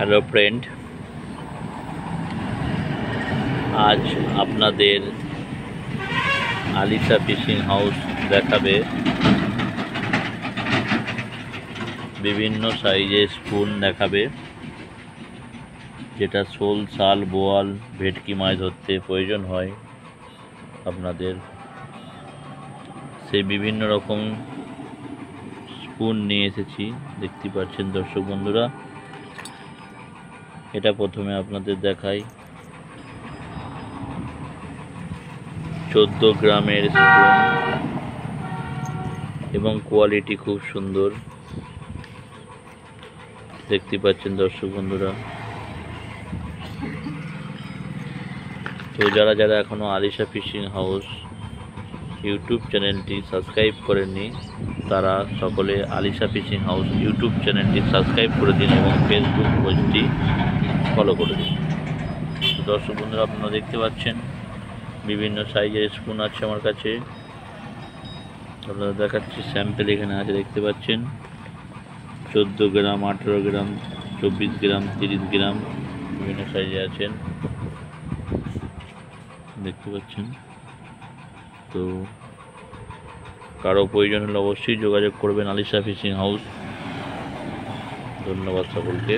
Hello friend, আজ আপনাদের Alisha fishing house দেখাবে। বিভিন্ন সাইজের স্পুন দেখাবে, যেটা শোল, শাল, বোয়াল, ভেটকি মাছ ধরতে প্রয়োজন হয় আপনাদের। সেই বিভিন্ন রকম স্পুন নিয়ে এসেছি, দেখতে পাচ্ছেন দর্শক বন্ধুরা। এটা প্রথমে আপনাদের দেখাই 14 গ্রামের স্পুন এবং কোয়ালিটি খুব সুন্দর, দেখতে পাচ্ছেন দর্শক বন্ধুরা। তো যারা যারা এখনো আলিশা ফিশিং হাউস ইউটিউব চ্যানেলটি সাবস্ক্রাইব করেননি, তারা সকলে আলিশা ফিশিং হাউস ইউটিউব চ্যানেলটি সাবস্ক্রাইব করে দিন এবং ফেসবুক পেজটি ফলো করে দিন। তো দর্শক বন্ধুরা, আপনারা দেখতে পাচ্ছেন বিভিন্ন সাইজের স্পুন আছে আমার কাছে। আপনারা দেখাচ্ছি, স্যাম্পেল এখানে আছে, দেখতে পাচ্ছেন 14 গ্রাম, 18 গ্রাম, 24 গ্রাম, 30 গ্রাম, বিভিন্ন সাইজে আছেন, দেখতে পাচ্ছেন। তো কারো প্রয়োজন হলে অবশ্যই যোগাযোগ করবেন আলিশা ফিশিং হাউস। ধন্যবাদ সকলকে।